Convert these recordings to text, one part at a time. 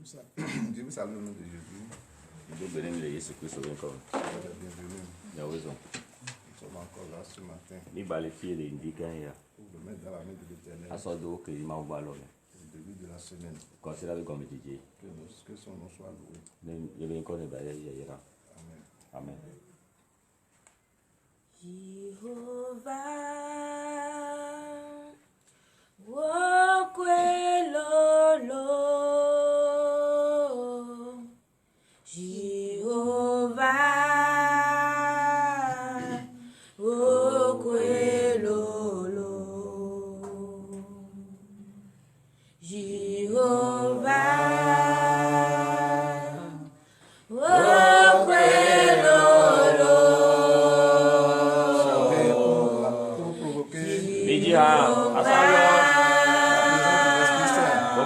Je vous salue au nom de Jésus. Dieu bénisse les Jésus Christ encore. Bienvenue. Il y a raison. Nous sommes encore là ce matin Ni bale fie le indiquer ya. pour vous mettre dans la main de l'Éternel Aso do ke ma ubalo. au début de la semaine. Considère comme DJ. Que son nom soit loué. Ne bien connaît ba ya ya. Amen. Amen. Jehovah, wokwelolo. Jehovah, wokwelolo.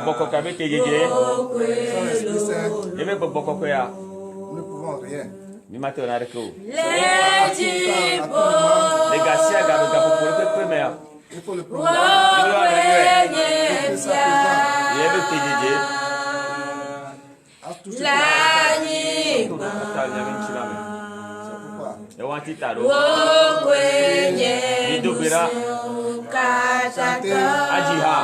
Boko kabe tejeje. Debe boko ko ya. Nous ne pouvons rien. Mi mate on areko. Les Gasia gabe gabe pour le premier. Il faut le prendre. Yebe tejeje. À tout ce que c'est pourquoi. E wanti taro. Chantez. Bidobera. Ajiha.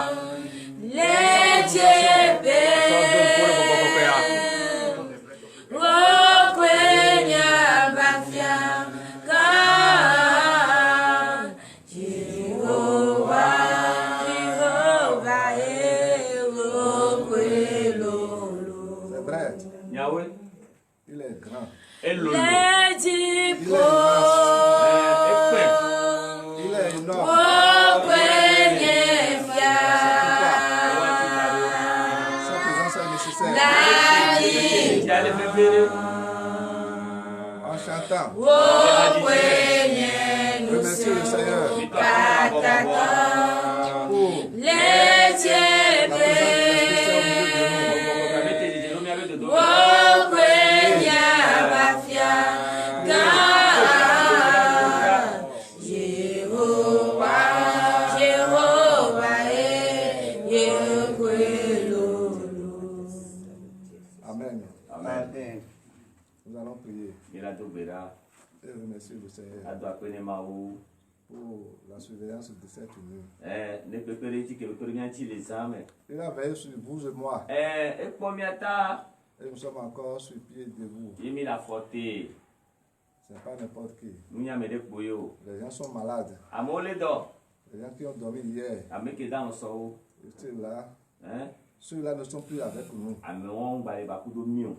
C'est vrai. Yahweh. Il est grand. Et lolo. Il est énorme. Sa présence est nécessaire. En chantant. Remerciez le Seigneur pour la Amen. Amen. Nous allons prier Miradobera. et remercier le Seigneur Adwa kwene mawu. pour la surveillance de cette nuit. Ne pepere ti ke pepere nyanti les âmes. Il a veillé sur vous et moi E pomiata. et nous sommes encore sur pied debout. Yemi la forte. Ce n'est pas n'importe qui. Nunya mede boyo. Les gens sont malades. Amole do. Les gens qui ont dormi hier, Ameke dan so. ceux-là, Hein? ceux-là ne sont plus avec nous. Ame won ba ba kudo mion.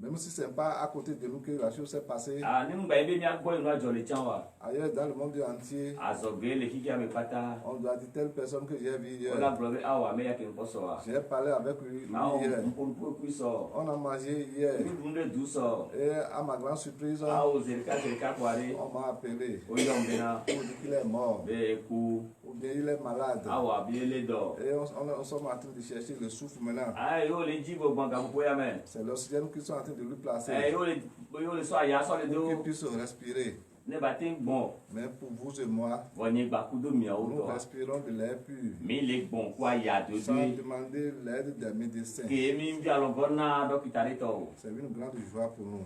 Même si ce n'est pas à côté de nous que la chose s'est passée, Ah ni ngba ebe mi agbo inu ajo le chanwa. ailleurs dans le monde entier, Azoge le kiki ame pata. on doit dire telle personne que j'ai vue hier. Ola blobe awa me yake nkoso wa. J'ai parlé avec lui Ma o hier. mpolu so. On a mangé hier. Mi dunde du so. Et à ma grande surprise, Ah o zerika kware. on m'a appelé O yombena. pour dire qu'il est mort. Be ku. Ou bien il est malade. Awa biele do. Et on sommes en train de chercher le souffle maintenant. Ah yo le jibo gbanga po ya me. C'est l'oxygène qu'ils sont en train de lui placer Yo le so aya so le pour qu'il do. puisse respirer. Ne batin bon. Mais pour vous et moi, Wonye gba kudo mi o nous do. respirons de l'air pur Mi le gbon kwa ya do sans do. demander l'aide des médecins. Ke mi mbi alongona dokita le to. C'est une grande joie pour nous.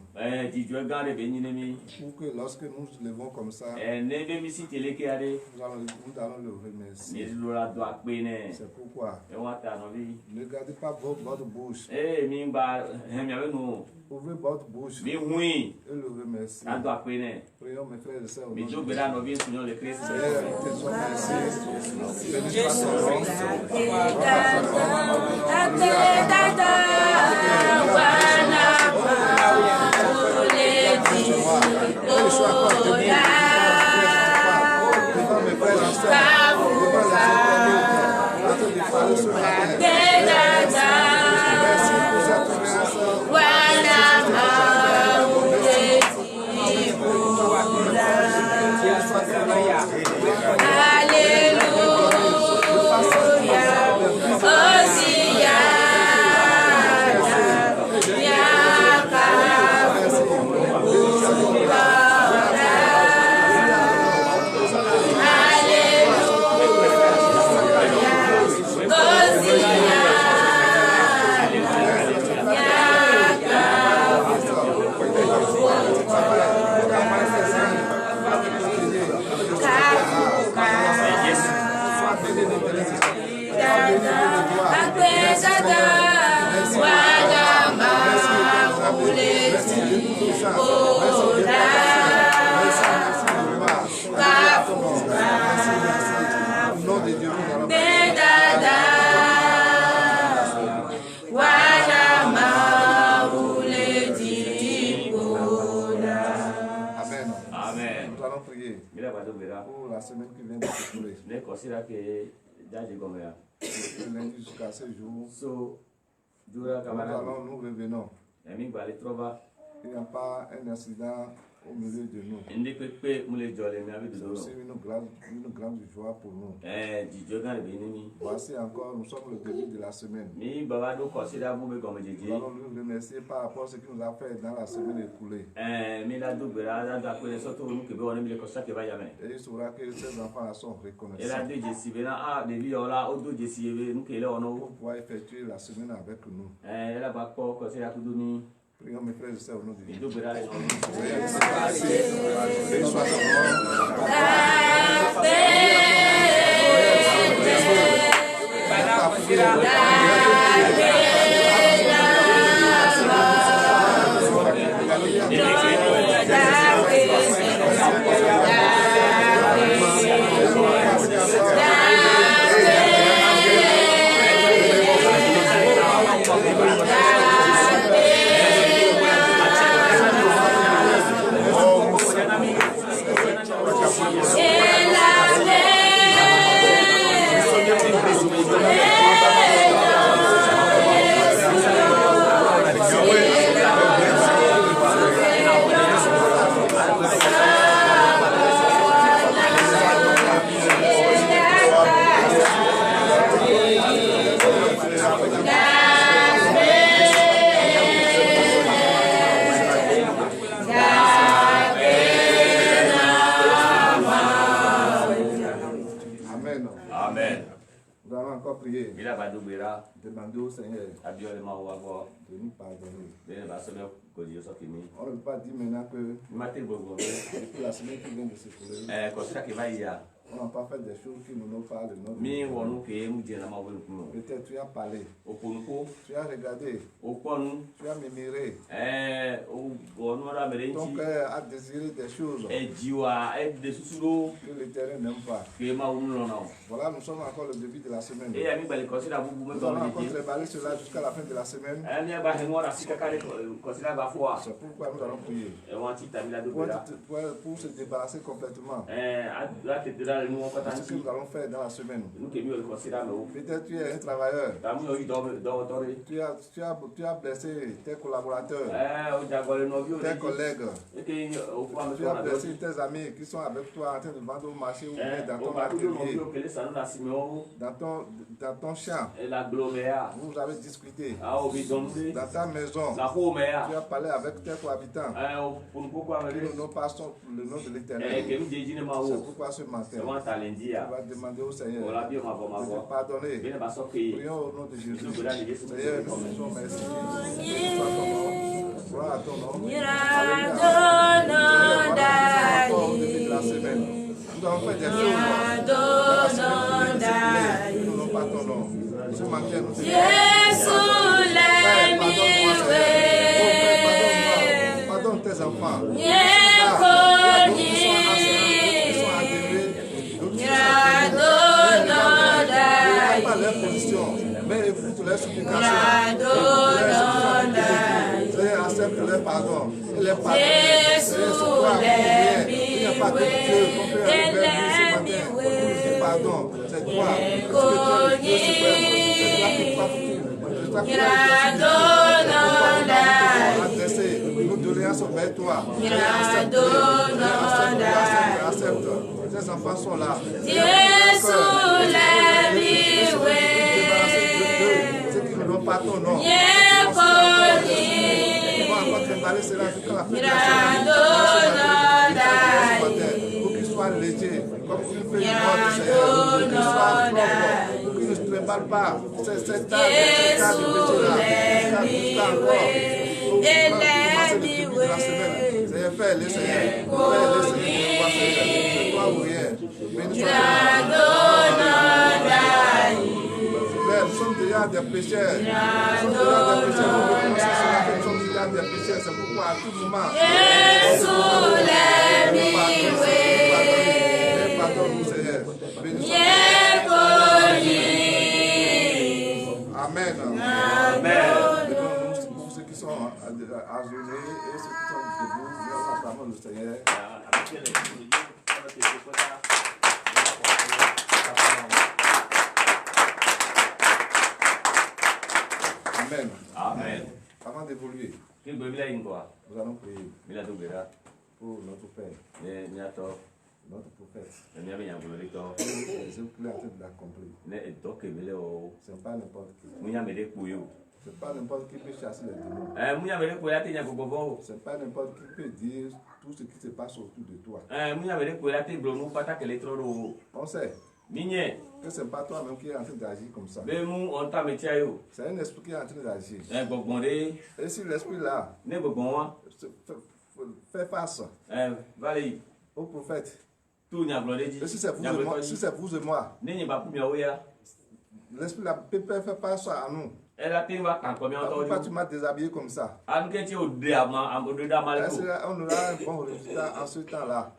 Dijo ga de benyi ne mi. Pour que lorsque nous nous levons comme ça, Ne be mi si tele ke ade. nous allons le remercier. Ni lo la do akpe ne. C'est pourquoi E wa ta no bi. ne gardez pas votre bouche. Mi gba mi ave no. Ouvrez votre bouche Mi et hui. le remercier. La do akpe ne. Prions mes frères et sœurs. au Mi nom jo de be la no bi sunyo le Christ. Seigneur, nous te disons merci. Béni soit ton nom. Que je sois encore debout. Devant mes frères et sœurs. Devant les internautes. En train de parler ce matin. Merci pour cette grâce. Pour la semaine qui vient de s'écouler. Lundi jusqu'à ce jour. Nous allons, nous revenons. Il n'y a pas un incident au milieu de nous. C'est aussi une grande joie pour nous. Voici encore, nous sommes le début de la semaine. Nous allons nous remercier par rapport à ce qu'il nous a fait dans la semaine écoulée. Et il saura que ces enfants sont reconnaissants pour pouvoir effectuer la semaine avec nous. Prions mes frères et sœurs au nom de Dieu. Demandez au Seigneur de nous pardonner. On ne peut pas dire maintenant que depuis la semaine qui vient de s'écouler, on n'a pas fait des choses qui nous n'ont pas le nom. Peut-être tu as parlé, tu as regardé, tu as mémoré. Ton cœur a désiré des choses que l'Éternel n'aime pas. Voilà, nous sommes encore le début de la semaine. Nous allons encore préparer cela jusqu'à la fin de la semaine. C'est pourquoi nous allons prier. Pour se débarrasser complètement de ce que nous allons faire dans la semaine. Peut-être tu es un travailleur. Tu as blessé tes collaborateurs, tes collègues. Tu as blessé tes amis qui sont avec toi en train de vendre au marché ou bien dans ton atelier, dans ton champ. Vous avez discuté. Dans ta maison, tu as parlé avec tes cohabitants. Ils n'ont pas le nom de l'Éternel. C'est pourquoi ce matin, on va demander au Seigneur de te pardonner. Prions au nom de Jésus. Seigneur, nous te disons merci. Gloire à ton nom. Au début de la semaine, nous avons fait des choses dans la semaine qui nous n'ont pas ton nom. Ce matin, nous te disons pardonne tes enfants. Pas leur position, mais écoute leurs supplications. Seigneur, accepte leur pardon. Et leur pardon. Il n'y a pas de Dieu qu'on peut faire ce matin. Pardon, c'est toi. Nous doléances vers toi. Accepte. Tes enfants sont là. Ceux qui ne n'ont pas ton nom. On va encore préparer cela jusqu'à la fin de la semaine. Pour qu'ils soient légers, comme une feuille morte, Seigneur. Pour qu'ils soient propres, pour qu'ils ne se préparent pas. C'est cet âge de péché-là. Jusqu'à encore. Seigneur, fais-le, Seigneur. Fais-le, Seigneur. C'est toi ou rien. Béni soit nous sommes déjà des pécheurs. Nous sommes déjà des pécheurs. Nous reconnaissons cela que nous sommes déjà pardonne des péchés, c'est pourquoi à tout moment. Pardonne-nous, Seigneur. Amen. Amen. Pour ceux qui sont agenouillés et ceux qui sont debout, nous acclamons le Seigneur. Amen. Amen. Avant d'évoluer, nous allons prier pour notre Père, notre prophète. Les œuvres qu'il est en train d'accomplir. Ce n'est pas n'importe qui. C'est pas n'importe qui peut chasser les démons. C'est pas n'importe qui peut dire tout ce qui se passe autour de toi. On sait que ce n'est pas toi-même qui est en train d'agir comme ça. C'est un esprit qui est en train d'agir. Et si l'esprit là fait face au prophète, et si c'est vous et moi, l'esprit là peut faire face à nous. Pourquoi tu m'as déshabillé comme ça? Est-ce qu'on aura un bon résultat en ce temps-là?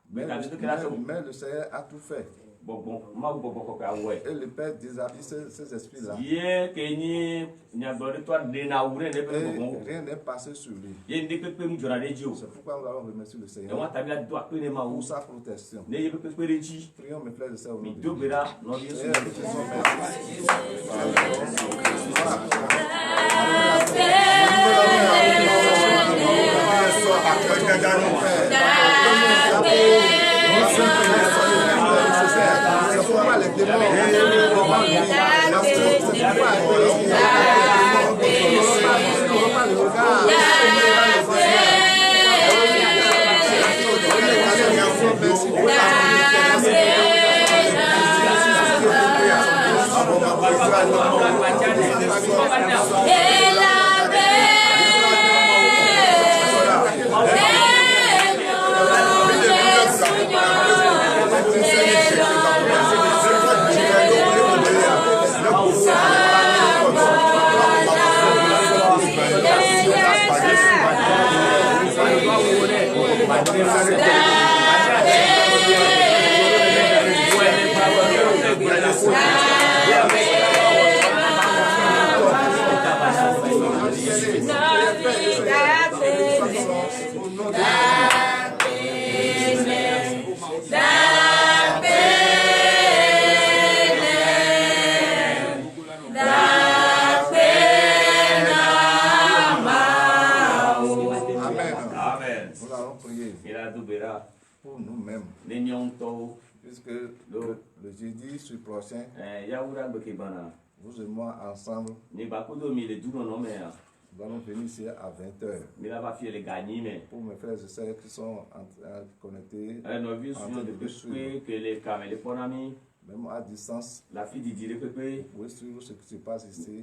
Mais le Seigneur a tout fait. Et le Père déshabille ces esprits-là. Et rien n'est passé sur lui. C'est pourquoi nous allons remercier le Seigneur pour sa protection. Prions mes frères et sœurs au nom de Dieu. Pour nous-mêmes, puisque le jeudi sur prochain, vous et moi ensemble, nous allons venir ici à 20h. Pour mes frères et sœurs qui sont connectés, même à distance, vous pouvez suivre ce qui se passe ici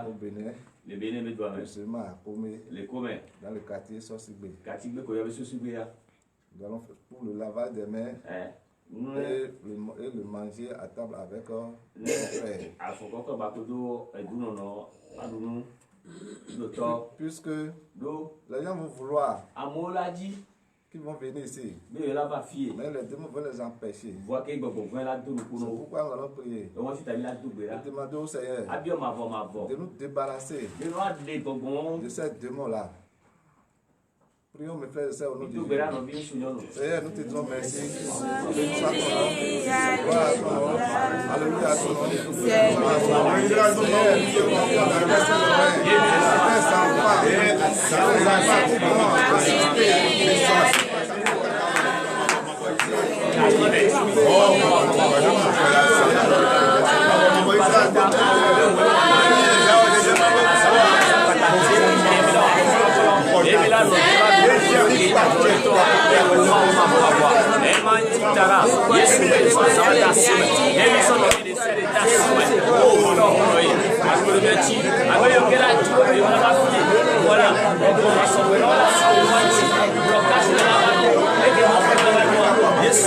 au Bénin, seulement à Comé, dans le quartier Sosigbe. Nous allons faire pour le lavage des mains et le manger à table avec nos frères. Puisque les gens vont vouloir qu'ils vont venir ici, mais les démons vont les empêcher. C'est pourquoi nous allons prier et demander au Seigneur de nous débarrasser de ces démons-là. Prions mes frères et sœurs au nom de Dieu. Seigneur, nous te disons merci. Alléluia à ton nom. Alléluia à ton Yes,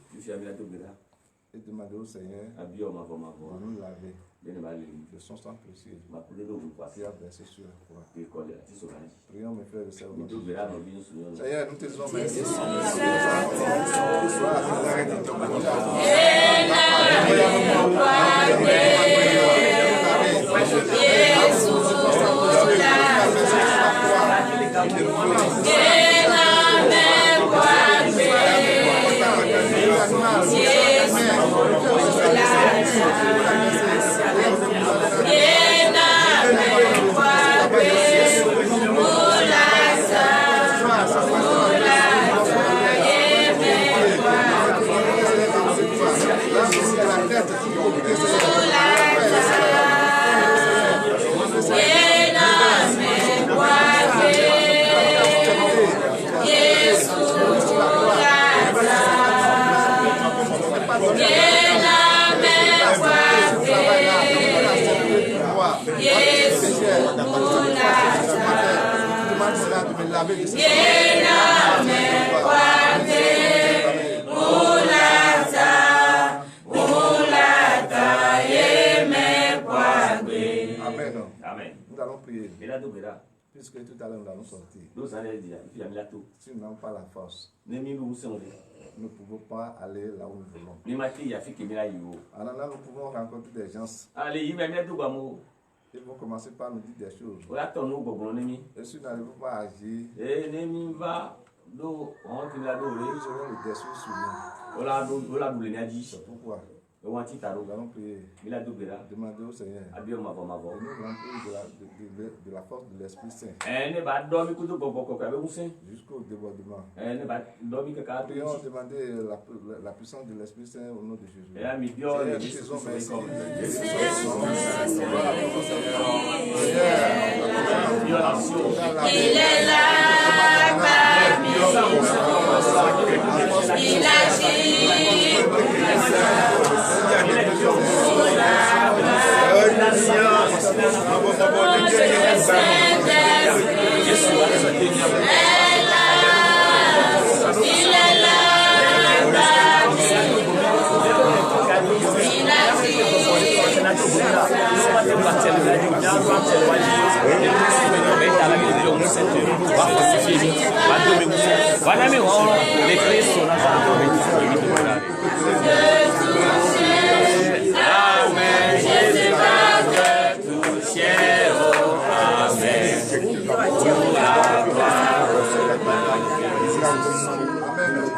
prier et demander au Seigneur de nous laver de son sang précieux qui a versé sur la croix. Prions mes frères et sœurs. Seigneur, nous te disons merci. Amen. Nous allons prier. Puisque tout à l'heure nous allons sortir. Si nous n'avons pas la force, nous ne pouvons pas aller là où nous voulons. Alors là, nous pouvons rencontrer des gens. Ils vont commencer par nous dire des choses. Et si nous n'arrivons pas à agir, nous aurons le dessus sur nous. C'est pourquoi nous allons prier. Demander au Seigneur de nous remplir de la force de l'Esprit Saint jusqu'au débordement. Prions demander la puissance de l'Esprit Saint au nom de Jésus. Il est là parmi nous. Il agit.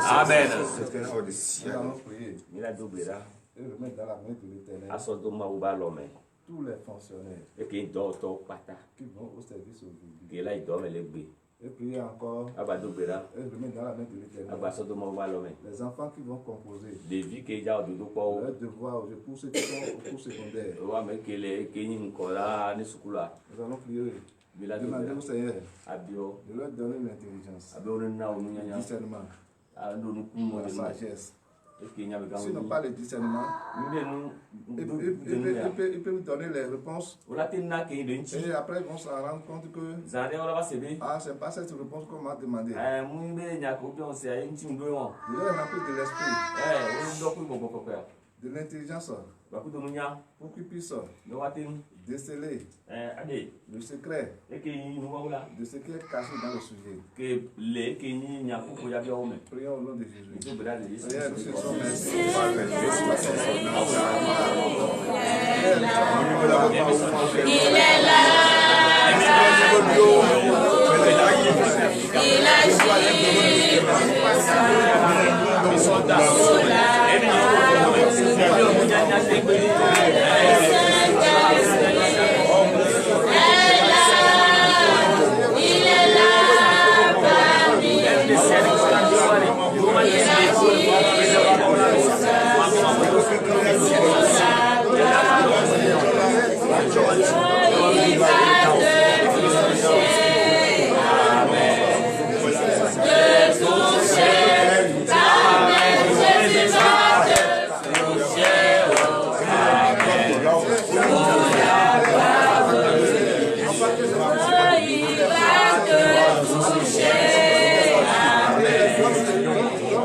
Amen. Et remettre dans la main de l'Éternel tous les fonctionnaires qui vont au service aujourd'hui. Et prier encore et remettre dans la main de l'Éternel les enfants qui vont composer leur devoir pour ceux qui sont au cours secondaire. Nous allons prier. Demander au Seigneur de leur donner l'intelligence, le discernement, la sagesse. S'ils n'ont pas le discernement, il peut nous donner les réponses. Et après, ils vont se rendre compte que c'est pas cette réponse qu'on m'a demandé. Il est rempli de l'esprit, de l'intelligence, pour qu'ils puissent déceler le secret de ce qui est caché dans le sujet. Prions au nom de Jésus. Seigneur, nous te sommes merci. Il est là. Il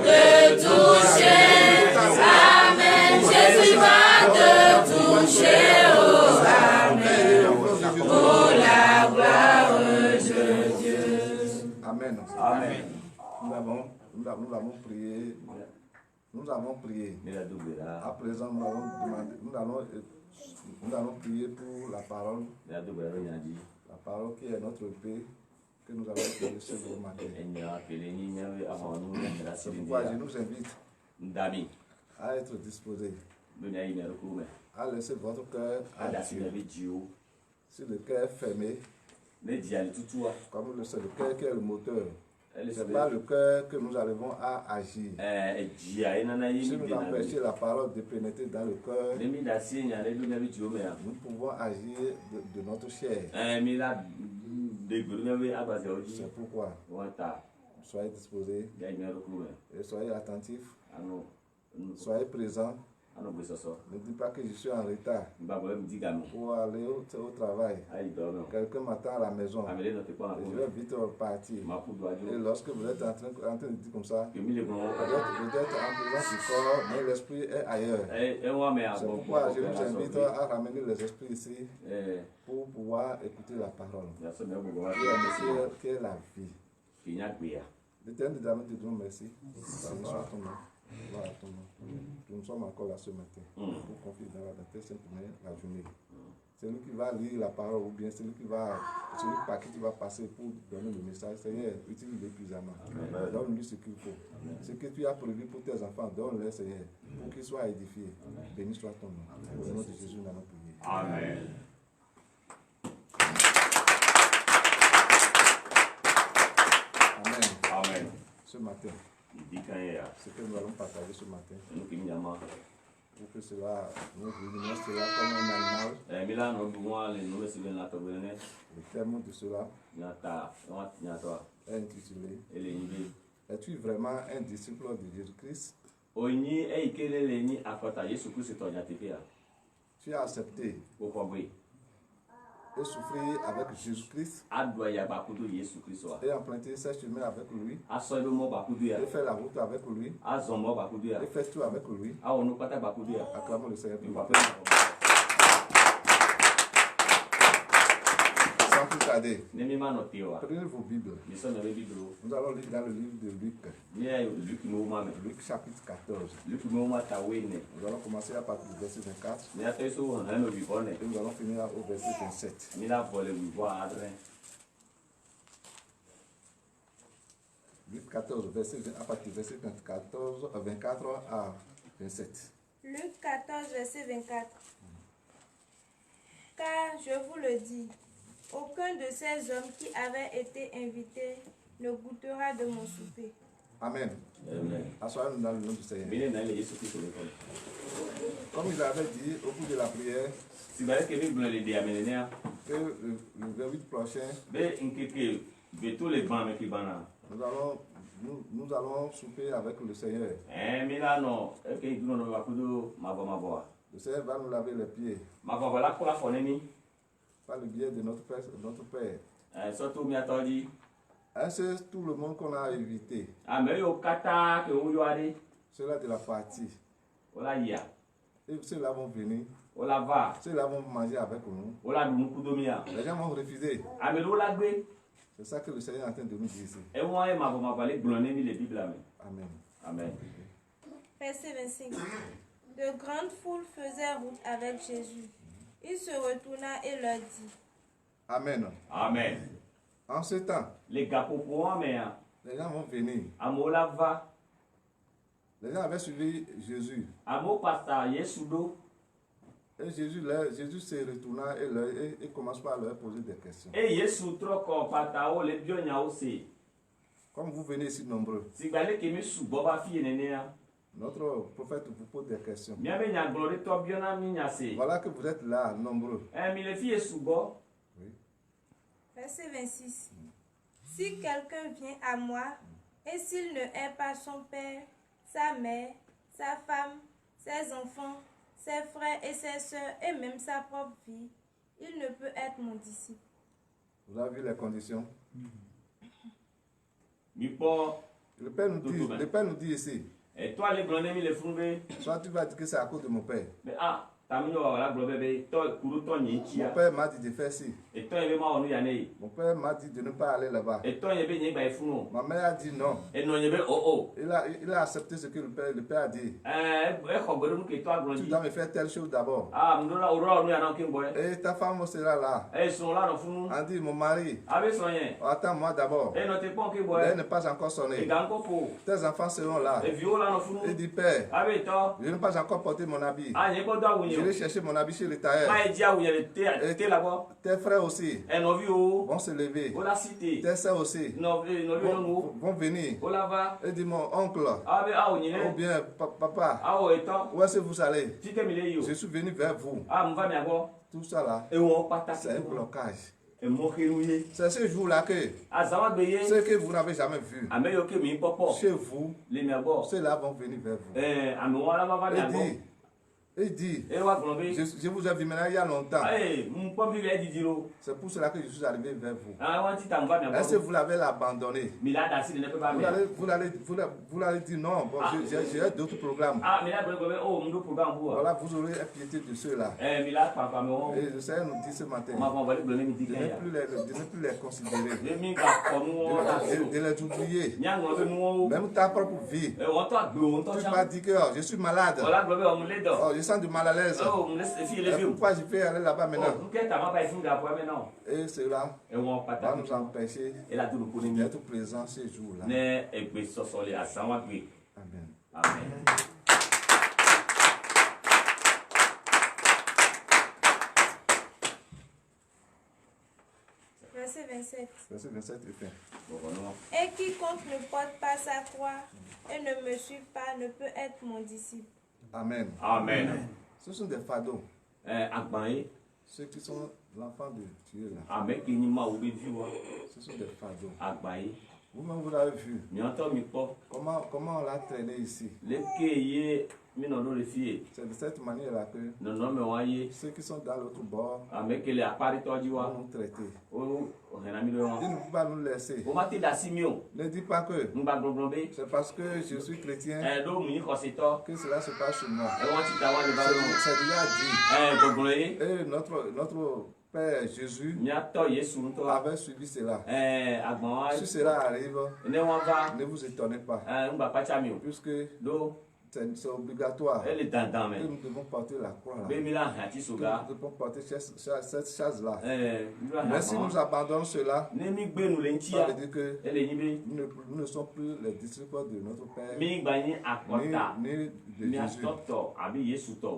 de toucher. Amen. Amen. Nous avons prié. Nous avons prié. À présent, nous allons demander, nous allons prier pour la parole. La parole qui est notre paix, que nous allons prier ce jour matin. C'est pourquoi je nous invite à être disposés, à laisser votre cœur à Dieu. Si le cœur est fermé, comme c'est le cœur qui est le moteur, ce n'est pas le cœur que nous arrivons à agir. Si nous empêchons la parole de pénétrer dans le cœur, nous pouvons agir de notre chair. C'est pourquoi soyez disposés et soyez attentifs, soyez présents. Ne dis pas que je suis en retard pour aller au travail. Quelqu'un m'attend à la maison. Je vais vite partir. Et lorsque vous êtes en train de dire comme ça, vous êtes en présence du corps, mais l'esprit est ailleurs. C'est pourquoi je vous invite à ramener les esprits ici pour pouvoir écouter la parole. Qui est la vie. L'éternel des amis te dit merci. Voilà, nous sommes encore là ce matin pour confier dans la simplement la journée. C'est lui qui va lire la parole ou bien celui par qui tu vas passer pour donner le message. Seigneur, utilise-le puissamment. Donne-lui ce qu'il faut. Ce que tu as prévu pour tes enfants, donne-le, Seigneur, pour qu'ils soient édifiés. Béni soit ton nom. Au nom de Jésus, nous allons prier. Amen. Amen. Amen. Ce matin, ce que nous allons partager ce matin, pour que cela nous illumine cela comme un animal. Le thème de cela est intitulé Es-tu vraiment un disciple de Jésus-Christ? Tu as accepté et souffrir avec Jésus-Christ et emprunter ce chemin avec lui et faire la route avec lui et faire tout avec lui. Acclamons le Seigneur. Sans plus tarder, prenez vos Bibles. Nous allons lire dans le livre de Luc. Luc chapitre 14. Nous allons commencer à partir du verset 24 et nous allons finir au verset 27. Luc 14, à partir du verset 24 à 27. Luc 14, verset 24. Car je vous le dis, aucun de ces hommes qui avaient été invités ne goûtera de mon souper. Amen. Assoyons-nous dans le nom du Seigneur. Comme il avait dit au cours de la prière, que le 28 prochain, nous allons souper avec le Seigneur. Le Seigneur va nous laver les pieds par le biais de notre Père. Est-ce tout le monde qu'on a invité? Ceux-là de la partie. Et ceux-là vont venir. Ceux-là vont manger avec nous. Les gens vont refuser. C'est ça que le Seigneur est en train de nous dire ici. Amen. Amen. Verset 25. De grandes foules faisaient route avec Jésus. Il se retourna et leur dit. Amen. Amen. En ce temps, les gens vont venir. Les gens avaient suivi Jésus. Et Jésus se retourna et commence par leur poser des questions. Comme vous venez ici nombreux, notre prophète vous pose des questions. Voilà que vous êtes là, nombreux. Oui. Verset 26. Si quelqu'un vient à moi, et s'il ne hait pas son père, sa mère, sa femme, ses enfants, ses frères et ses sœurs, et même sa propre vie, il ne peut être mon disciple. Vous avez vu les conditions? Le Père nous dit ici. Soit tu vas dire que c'est à cause de mon père. Mon père m'a dit de faire ci. Mon père m'a dit de ne pas aller là-bas. Ma mère a dit non. Il a accepté ce que le père a dit. Tu dois me faire telle chose d'abord. Et ta femme sera là. On dit, mon mari, attends-moi d'abord. Elle n'est pas encore sonnée. Tes enfants seront là. Il dit, père, je n'ai pas encore porté mon habit. Je vais chercher mon habit chez le tailleur. Tes frères aussi vont se lever. Tes soeurs aussi vont venir. Il dit, mon oncle, ou bien papa, où est-ce que vous allez? Je suis venu vers vous. Tout ça là, c'est un blocage. C'est ce jour-là que ce que vous n'avez jamais vu chez vous, ceux-là vont venir vers vous. Il dit, je vous ai vu maintenant il y a longtemps. C'est pour cela que je suis arrivé vers vous. Est-ce que vous l'avez abandonné? Vous allez dire non, bon, j'ai d'autres programmes. Voilà, vous aurez piété de ceux-là. Et le Seigneur nous dit ce matin de ne plus les considérer, de les oublier. Même ta propre vie. Tu vas dire que je suis malade. Je sens du mal à l'aise. Pourquoi je vais aller là-bas maintenant? Et cela va nous empêcher d'être présents ces jours-là. Amen. Amen. Verset 27. Verset 27 est fait. Et quiconque ne porte pas sa croix et ne me suit pas ne peut être mon disciple. Amen. Amen. Ce sont des fardeaux. Ceux qui sont l'enfant de Dieu là. Ce sont des fardeaux. Vous-même vous l'avez vu. Comment on l'a traîné ici. C'est de cette manière-là que ceux qui sont dans l'autre bord vont nous traiter. Ils ne peuvent pas nous laisser. Ne dis pas que c'est parce que je suis chrétien que cela se passe chez moi. C'est déjà dit. Et notre Père Jésus avait suivi cela. Si cela arrive, ne vous étonnez pas. Puisque c'est obligatoire. Et nous devons porter la croix là. Nous devons porter cette chaise-là. Mais si nous abandonnons cela, ça veut dire que nous ne sommes plus les disciples de notre Père, ni de Jésus.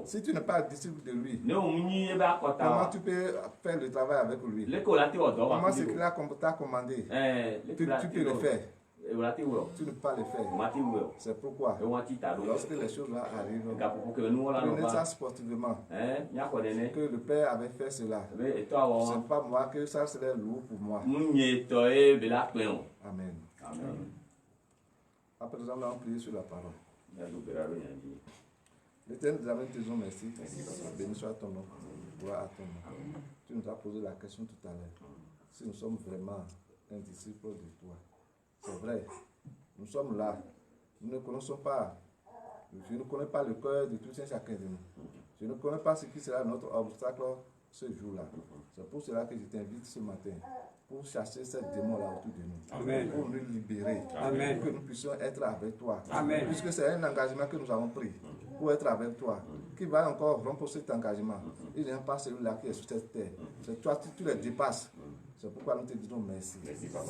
Si tu n'es pas disciple de lui, comment tu peux faire le travail avec lui? Comment ce qu'il t'a commandé, tu peux le faire? Tu ne peux pas le faire. C'est pourquoi, lorsque les choses-là arrivent, prenez ça sportivement. Que le Père avait fait cela. Ce n'est pas moi, que ça serait lourd pour moi. Amen. À présent, nous allons prier sur la parole. L'Éternel, nous avons disons merci. Béni soit ton nom. Gloire à ton nom. Tu nous as posé la question tout à l'heure. Si nous sommes vraiment un disciple de toi. C'est vrai, nous sommes là, nous ne connaissons pas, je ne connais pas le cœur de tout un chacun de nous. Je ne connais pas ce qui sera notre obstacle ce jour-là. C'est pour cela que je t'invite ce matin, pour chasser ces démons-là autour de nous. Amen. Pour nous libérer. Amen. Pour que nous puissions être avec toi. Amen. Puisque c'est un engagement que nous avons pris pour être avec toi. Qui va encore rompre cet engagement? Il n'y a pas celui-là qui est sur cette terre. C'est toi, tu les dépasses. C'est pourquoi nous te disons merci.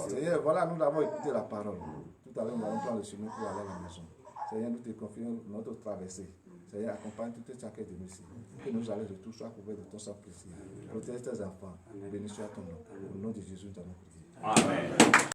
Seigneur, voilà, nous avons écouté la parole. Tout à l'heure, nous allons prendre le chemin pour aller à la maison. Seigneur, nous te confions notre traversée. Seigneur, accompagne tout et chacun de nous ici. Que nous allons de tout soir couverts de ton sang précieux. Protège tes enfants. Béni soit ton nom. Au nom de Jésus, nous allons prier. Amen.